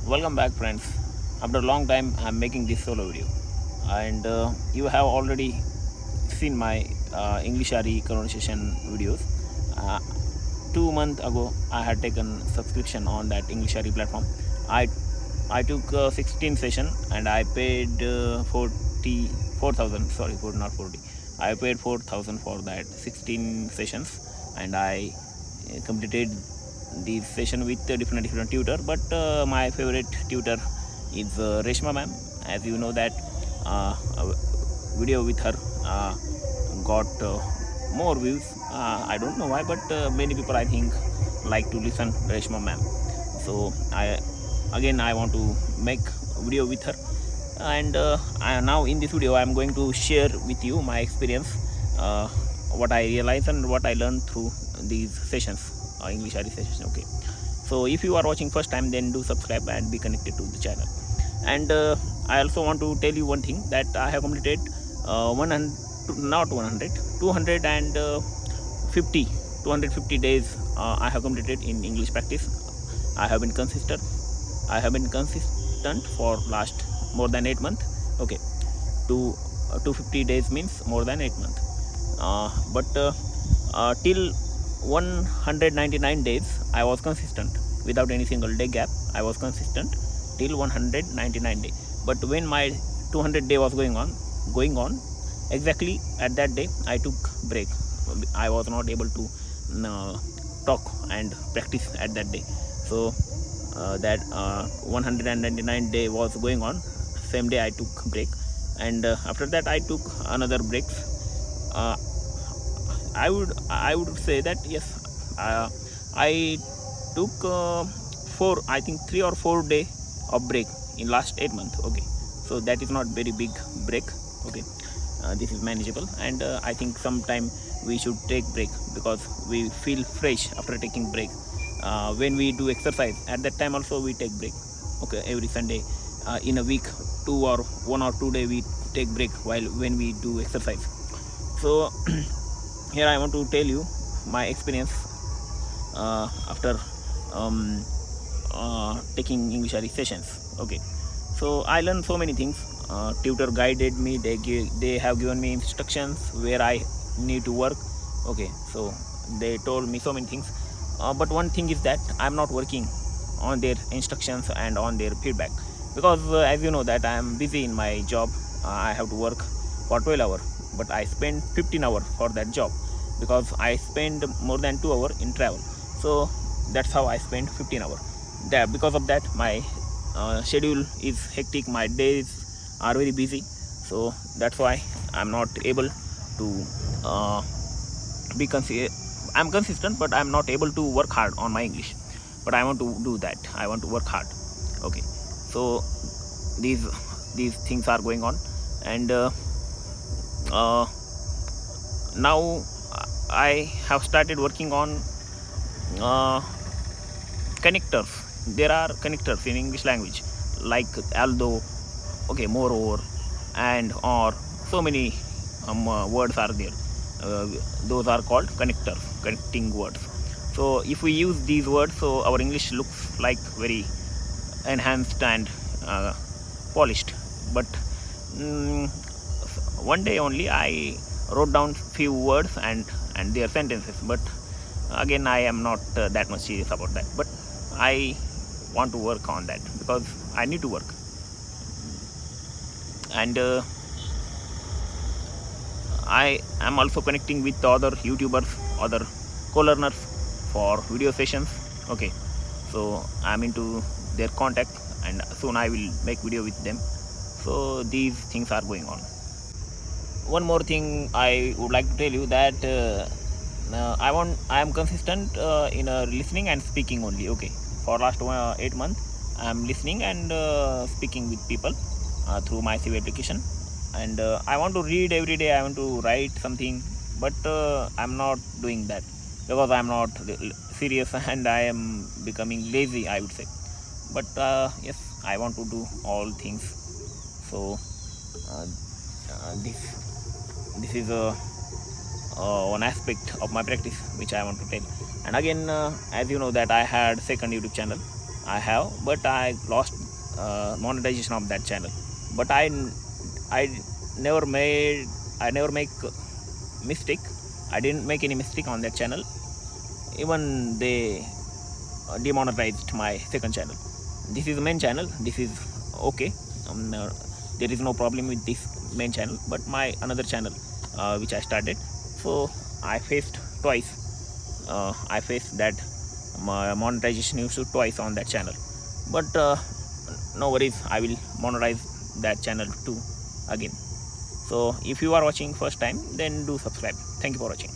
Welcome back, friends. After a long time, I'm making this solo video, and you have already seen my English yaari conversation videos. Uh, 2 months ago, I had taken subscription on that English yaari platform. I I took 16 session and I paid 4,000. Sorry, for not 40. I paid 4,000 for that 16 sessions, and I completed this session with a different tutor. But my favorite tutor is Reshma ma'am. As you know that a video with her got more views. I don't know why, but many people I think like to listen Reshma ma'am. So I want to make video with her, and now in this video I am going to share with you my experience, what I realized and what I learned through these sessions, English yaari sessions. Okay, so if you are watching first time, then do subscribe and be connected to the channel. And I also want to tell you one thing, that I have completed 100, not 100, 250 250 days I have completed in English practice. I have been consistent for last more than 8 months. Okay, 250 days means more than 8 months. But till 199 days I was consistent without any single day gap. I was consistent till 199 day. But when my 200 day was going on, exactly at that day I took break. I was not able to talk and practice at that day. So that 199 day was going on, same day I took break, and after that I took another break. I would say that yes, I took 3 or 4 day of break in last 8 months. Okay, so that is not very big break. Okay, this is manageable, and I think sometime we should take break because we feel fresh after taking break. When we do exercise, at that time also we take break. Okay, every Sunday in a week, 1 or 2 day we take break while when we do exercise. So here I want to tell you my experience after taking English yaari sessions. Okay, so I learned so many things. Tutor guided me. They have given me instructions where I need to work. Okay, so they told me so many things. But one thing is that I'm not working on their instructions and on their feedback, because as you know that I am busy in my job. I have to work for 12 hours, but I spend 15 hours for that job because I spend more than 2 hours in travel. So that's how I spend 15 hours. Because of that, my schedule is hectic. My days are very busy. So that's why I'm not able to I'm consistent, but I'm not able to work hard on my English. But I want to do that. I want to work hard. Okay, so these things are going on, and now I have started working on connectors. There are connectors in English language like although, okay, moreover, and or, so many words are there. Those are called connectors, connecting words. So if we use these words, so our English looks like very enhanced and polished. But one day only I wrote down few words and their sentences, but again I am not that much serious about that. But I want to work on that because I need to work. And I am also connecting with other YouTubers, other co-learners for video sessions. Okay, so I'm into their contact, and soon I will make video with them. So these things are going on. One more thing I would like to tell you, that I am consistent in listening and speaking only. Okay, for last 8 months I am listening and speaking with people through my CV application. And I want to read every day. I want to write something, but I'm not doing that because I'm not serious and I am becoming lazy, I would say. But yes, I want to do all things. So this is one aspect of my practice which I want to tell. And again, as you know that I had second YouTube channel. I have, but I lost monetization of that channel. But I never made I never make mistake. I didn't make any mistake on that channel. Even they demonetized my second channel. This is the main channel. This is okay. There is no problem with this main channel, but my another channel which I started, so I faced twice. I faced that monetization issue twice on that channel. But no worries, I will monetize that channel too again. So if you are watching first time, then do subscribe. Thank you for watching.